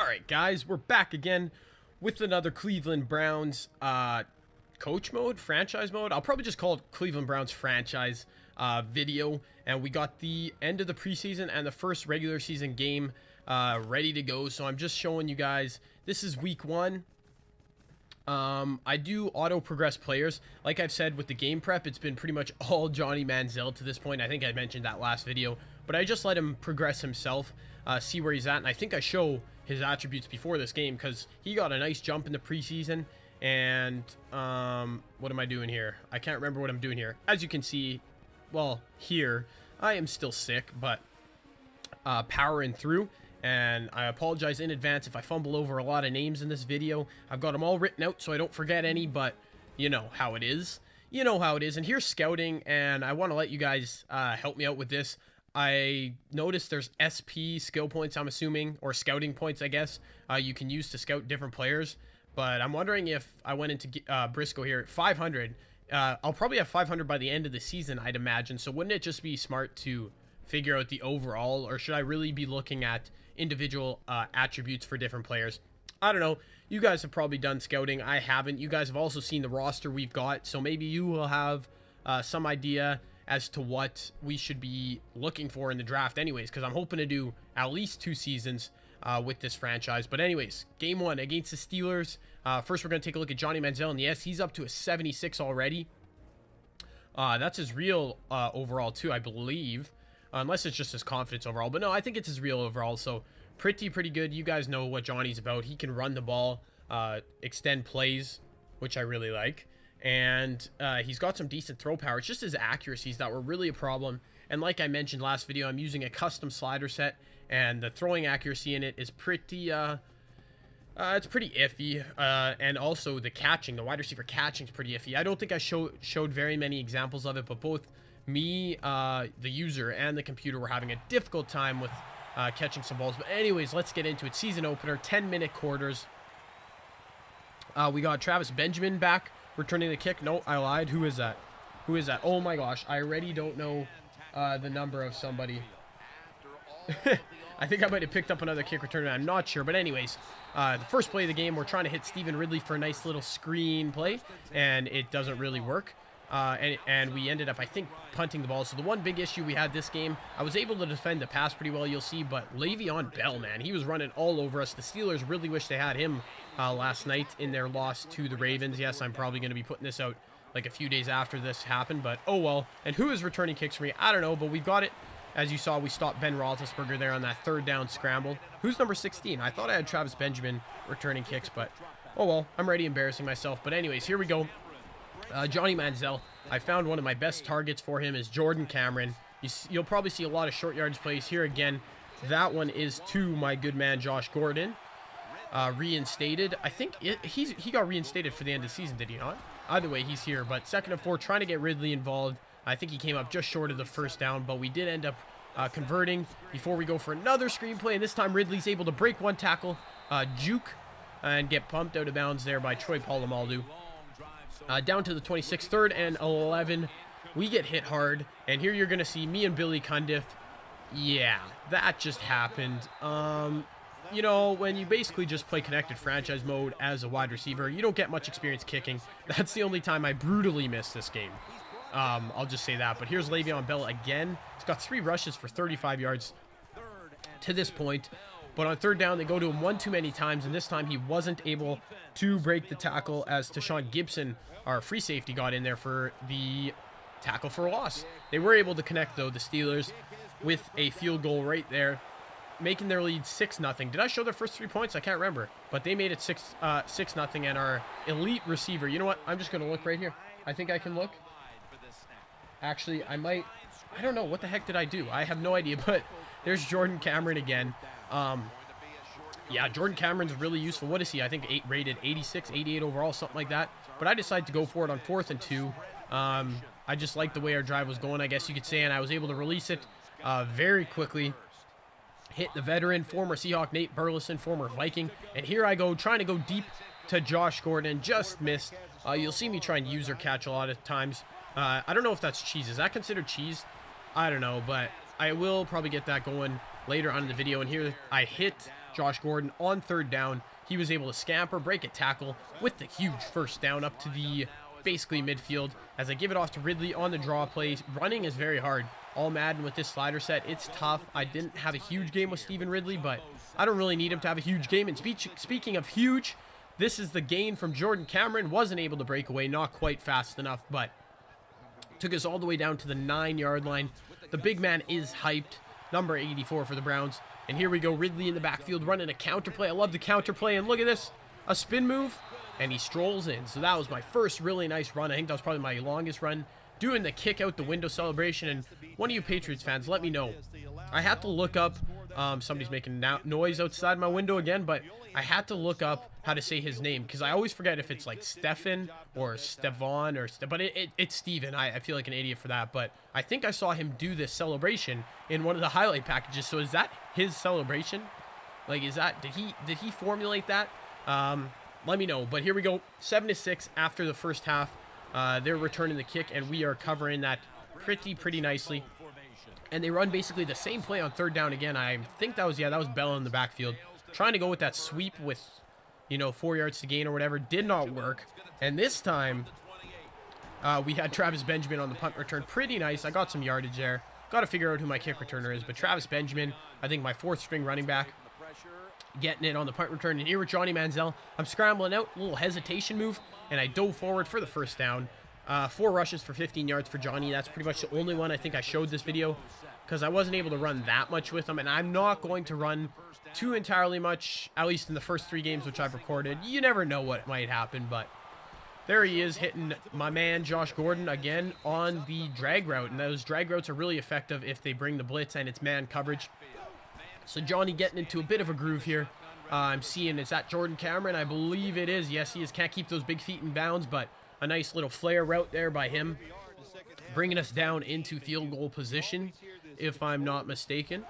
Alright guys, we're back again with another Cleveland Browns coach mode, franchise mode. I'll probably just call it Cleveland Browns franchise video. And we got the end of the preseason and the first regular season game ready to go. So I'm just showing you guys, this is week one. I do auto progress players. Like I've said with the game prep, it's been pretty much all Johnny Manziel to this point. I think I mentioned that last video, but I just let him progress himself, see where he's at. And I think I show his attributes before this game because he got a nice jump in the preseason. And what am I doing here? I can't remember what I'm doing here. As you can see, well, here I am still sick, but powering through. And I apologize in advance if I fumble over a lot of names in this video. I've got them all written out so I don't forget any, but you know how it is. You know how it is. And here's scouting, and I want to let you guys help me out with this. I noticed there's SP skill points, I'm assuming, or scouting points, I guess, you can use to scout different players. But I'm wondering if I went into Briscoe here at 500. I'll probably have 500 by the end of the season, I'd imagine. So wouldn't it just be smart to figure out the overall, or should I really be looking at individual attributes for different players? I don't know. You guys have probably done scouting. I haven't. You guys have also seen the roster we've got, so maybe you will have some idea as to what we should be looking for in the draft anyways, because I'm hoping to do at least 2 seasons with this franchise. But anyways, game one against the Steelers. First, we're going to take a look at Johnny Manziel, and yes, he's up to a 76 already. That's his real overall too, I believe. Unless it's just his confidence overall. But no, I think it's his real overall. So pretty good. You guys know what Johnny's about. He can run the ball, extend plays, which I really like. And he's got some decent throw power. It's just his accuracies that were really a problem. And like I mentioned last video, I'm using a custom slider set. And the throwing accuracy in it is pretty... it's pretty iffy. And also the catching, the wide receiver catching is pretty iffy. I don't think I showed very many examples of it, but both me, the user, and the computer were having a difficult time with catching some balls. But anyways, let's get into it. Season opener, 10-minute quarters. We got Travis Benjamin back, returning the kick. No, I lied. Who is that? Who is that? Oh my gosh, I already don't know the number of somebody. I think I might have picked up another kick returner. I'm not sure. But anyways, the first play of the game, we're trying to hit Stephen Ridley for a nice little screen play, and it doesn't really work. And we ended up, I think, punting the ball. So the one big issue we had this game, I was able to defend the pass pretty well, you'll see, but Le'Veon Bell, man, he was running all over us. The Steelers really wish they had him last night in their loss to the Ravens. Yes, I'm probably going to be putting this out like a few days after this happened, but oh well. And who is returning kicks for me? I don't know, but we've got it. As you saw, we stopped Ben Roethlisberger there on that third down scramble. Who's number 16? I thought I had Travis Benjamin returning kicks, but oh well. I'm already embarrassing myself. But anyways, here we go. Johnny Manziel, I found one of my best targets for him is Jordan Cameron. You'll probably see a lot of short yardage plays here again. That one is to my good man Josh Gordon, reinstated. I think he got reinstated for the end of the season, did he not? Either way, he's here. But 2nd and 4, trying to get Ridley involved. I think he came up just short of the first down, but we did end up converting before we go for another screenplay. And this time Ridley's able to break one tackle, juke, and get pumped out of bounds there by Troy Polamalu. Down to the 26, 3rd and 11. We get hit hard, and here you're going to see me and Billy Cundiff. Yeah, that just happened. You know, when you basically just play connected franchise mode as a wide receiver, you don't get much experience kicking. That's the only time I brutally missed this game. I'll just say that. But here's Le'Veon Bell again. He's got 3 rushes for 35 yards to this point. But on 3rd down, they go to him one too many times, and this time he wasn't able to break the tackle as Tashawn Gibson, our free safety, got in there for the tackle for a loss. They were able to connect, though, the Steelers, with a field goal right there, making their lead 6-0. Did I show their first 3 points? I can't remember. But they made it 6-0, and our elite receiver, you know what? I'm just going to look right here. I think I can look. Actually, I might. I don't know. What the heck did I do? I have no idea, but there's Jordan Cameron again. Yeah, Jordan Cameron's really useful. What is he? I think rated 86, 88 overall, something like that. But I decided to go for it on 4th and 2. I just liked the way our drive was going, I guess you could say, and I was able to release it very quickly. Hit the veteran, former Seahawk Nate Burleson, former Viking. And here I go, trying to go deep to Josh Gordon. Just missed. You'll see me try and use or catch a lot of times. I don't know if that's cheese. Is that considered cheese? I don't know, but I will probably get that going later on in the video. And here I hit Josh Gordon on third down. He was able to scamper, break a tackle with the huge first down up to the basically midfield. As I give it off to Ridley on the draw plays. Running is very hard. All Madden with this slider set, it's tough. I didn't have a huge game with Stephen Ridley, but I don't really need him to have a huge game. And speaking of huge, this is the gain from Jordan Cameron. Wasn't able to break away, not quite fast enough, but took us all the way down to the 9-yard line. The big man is hyped. Number 84 for the Browns. And here we go, Ridley in the backfield running a counter play. I love the counter play, and look at this. A spin move, and he strolls in. So that was my first really nice run. I think that was probably my longest run. Doing the kick out the window celebration. And one of you Patriots fans, let me know. I had to look up, somebody's making noise outside my window again, but I had to look up how to say his name, because I always forget if it's like Stefan or Stefan or but it's Steven. I feel like an idiot for that, but I think I saw him do this celebration in one of the highlight packages. So is that his celebration? Like, is that, did he formulate that? Let me know. But here we go, 7-6 after the first half. They're returning the kick, and we are covering that pretty nicely. And they run basically the same play on third down again. I think that was Bell in the backfield, trying to go with that sweep with, 4 yards to gain or whatever. Did not work. And this time, we had Travis Benjamin on the punt return. Pretty nice. I got some yardage there. Got to figure out who my kick returner is. But Travis Benjamin, I think my 4th string running back, getting it on the punt return. And here with Johnny Manziel, I'm scrambling out, a little hesitation move, and I dove forward for the first down. 4 rushes for 15 yards for Johnny. That's pretty much the only one I think I showed this video, because I wasn't able to run that much with him, and I'm not going to run too entirely much, at least in the first 3 games which I've recorded. You never know what might happen, but there he is, hitting my man Josh Gordon again on the drag route, and those drag routes are really effective if they bring the blitz and it's man coverage. So Johnny getting into a bit of a groove here. I'm seeing, is that Jordan Cameron? I believe it is. Yes, he is. Can't keep those big feet in bounds, but a nice little flare route there by him, bringing us down into field goal position, if I'm not mistaken.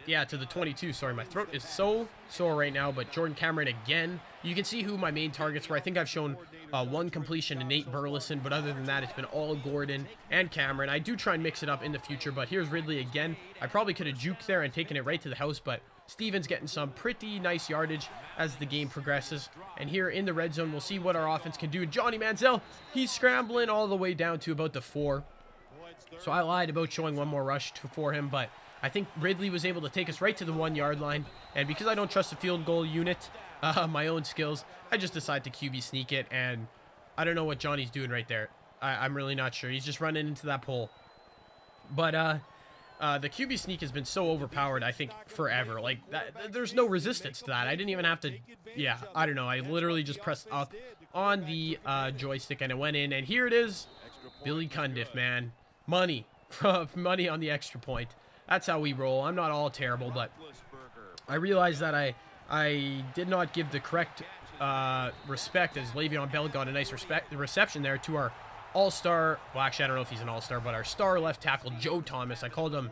Yeah, to the 22. Sorry, my throat is so sore right now, but Jordan Cameron again. You can see who my main targets were. I think I've shown 1 completion to Nate Burleson, but other than that, it's been all Gordon and Cameron. I do try and mix it up in the future, but here's Ridley again. I probably could have juked there and taken it right to the house, but Steven's getting some pretty nice yardage as the game progresses. And here in the red zone, we'll see what our offense can do. Johnny Manziel, he's scrambling all the way down to about the 4. So I lied about showing 1 more rush for him, but I think Ridley was able to take us right to the 1-yard line. And because I don't trust the field goal unit, my own skills, I just decided to QB sneak it. And I don't know what Johnny's doing right there. I'm really not sure. He's just running into that pole. But the QB sneak has been so overpowered, I think, forever. Like, there's no resistance to that. I didn't even have to, yeah, I don't know. I literally just pressed up on the joystick, and it went in. And here it is. Billy Cundiff, man. Money. Money on the extra point. That's how we roll. I'm not all terrible, but I realized that I did not give the correct respect, as Le'Veon Bell got a nice reception there to our all-star, well, actually, I don't know if he's an all-star, but our star left tackle, Joe Thomas. I called him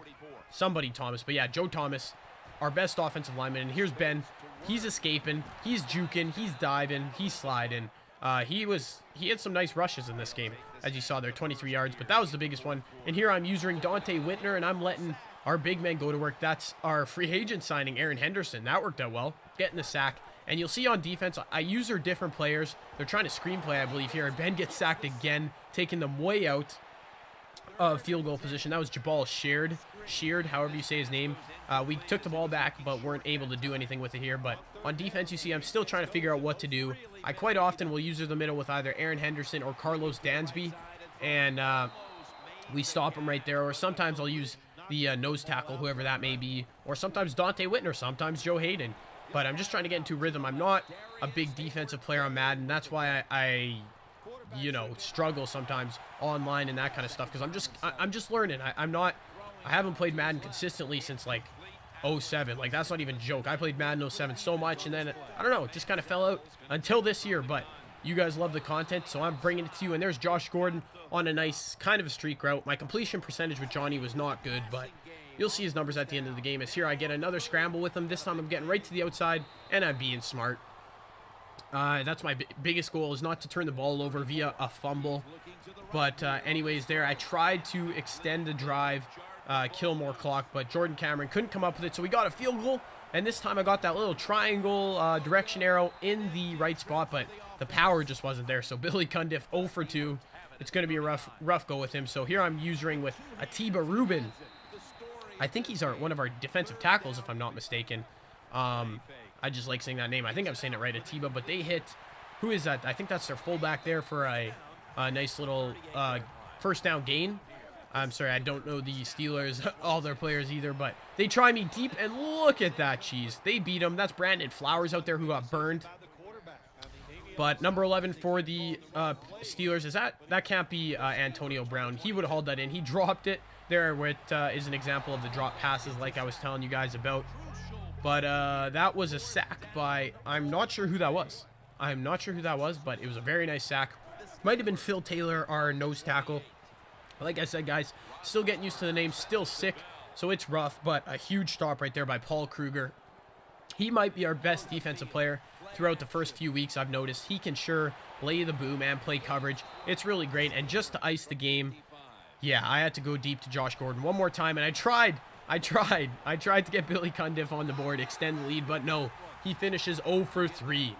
somebody Thomas, but yeah, Joe Thomas, our best offensive lineman. And here's Ben. He's escaping, he's juking, he's diving, he's sliding. He had some nice rushes in this game, as you saw there, 23 yards, but that was the biggest one. And here I'm using Dante Whitner, and I'm letting our big men go to work. That's our free agent signing, Aaron Henderson. That worked out well, getting the sack. And you'll see on defense, I use our different players. They're trying to screenplay, I believe, here. And Ben gets sacked again, taking them way out of field goal position. That was Jabal Sheard, however you say his name. We took the ball back, but weren't able to do anything with it here. But on defense, you see, I'm still trying to figure out what to do. I quite often will use the middle with either Aaron Henderson or Carlos Dansby. And we stop him right there. Or sometimes I'll use the nose tackle, whoever that may be. Or sometimes Dante Whitner, sometimes Joe Hayden. But I'm just trying to get into rhythm. I'm not a big defensive player on Madden. That's why I struggle sometimes online and that kind of stuff, because I'm just learning. I haven't played Madden consistently since like 07. Like, that's not even a joke. I played Madden 07 so much, and then I don't know, it just kind of fell out until this year. But you guys love the content, so I'm bringing it to you. And there's Josh Gordon on a nice kind of a streak route. My completion percentage with Johnny was not good, but you'll see his numbers at the end of the game. As here I get another scramble with him. This time I'm getting right to the outside, and I'm being smart. That's my biggest goal, is not to turn the ball over via a fumble. But anyways, there I tried to extend the drive kill more clock, but Jordan Cameron couldn't come up with it, so we got a field goal. And this time I got that little triangle direction arrow in the right spot, but the power just wasn't there. So Billy Cundiff 0 for 2. It's going to be a rough go with him. So here I'm using with Atiba Rubin. I think he's one of our defensive tackles, if I'm not mistaken. I just like saying that name. I think I'm saying it right, Atiba, but they hit... Who is that? I think that's their fullback there for a nice little first down gain. I'm sorry, I don't know the Steelers, all their players either, but they try me deep, and look at that cheese. They beat him. That's Brandon Flowers out there who got burned. But number 11 for the Steelers, that can't be Antonio Brown. He would have hauled that in. He dropped it there, which is an example of the drop passes like I was telling you guys about. But that was a sack by, I'm not sure who that was. I'm not sure who that was, but it was a very nice sack. Might have been Phil Taylor, our nose tackle. Like I said, guys, still getting used to the name, still sick, so it's rough, but a huge stop right there by Paul Kruger. He might be our best defensive player throughout the first few weeks, I've noticed. He can sure lay the boom and play coverage. It's really great, and just to ice the game, yeah, I had to go deep to Josh Gordon one more time, and I tried to get Billy Cundiff on the board, extend the lead, but no, he finishes 0 for 3.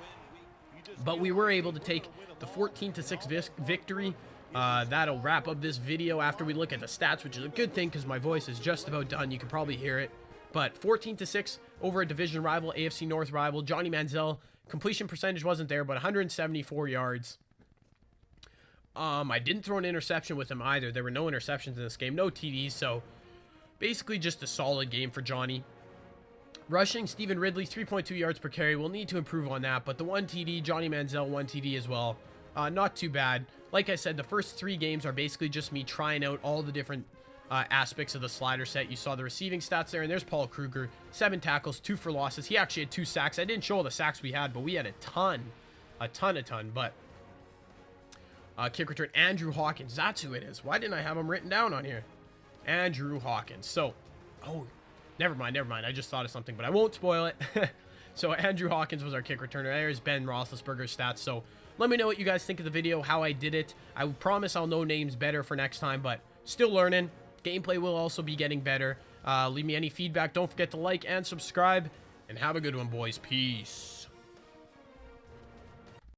But we were able to take the 14-6 victory. That'll wrap up this video after we look at the stats, which is a good thing because my voice is just about done. You can probably hear it. But 14-6 over a division rival, AFC North rival. Johnny Manziel, completion percentage wasn't there, but 174 yards. I didn't throw an interception with him either. There were no interceptions in this game, no TDs, so basically just a solid game for Johnny. Rushing, Stephen Ridley, 3.2 yards per carry. We'll need to improve on that, but the 1 TD, Johnny Manziel, 1 TD as well. Not too bad. Like I said, the first 3 games are basically just me trying out all the different aspects of the slider set. You saw the receiving stats there, and there's Paul Kruger. 7 tackles, 2 for losses. He actually had 2 sacks. I didn't show all the sacks we had, but we had a ton. But kick return, Andrew Hawkins. That's who it is. Why didn't I have him written down on here? Andrew Hawkins. So, oh, never mind. I just thought of something, but I won't spoil it. So Andrew Hawkins was our kick returner. There's Ben Roethlisberger's stats. So let me know what you guys think of the video, how I did it. I promise I'll know names better for next time, but still learning. Gameplay will also be getting better. Leave me any feedback. Don't forget to like and subscribe, and have a good one, boys. Peace.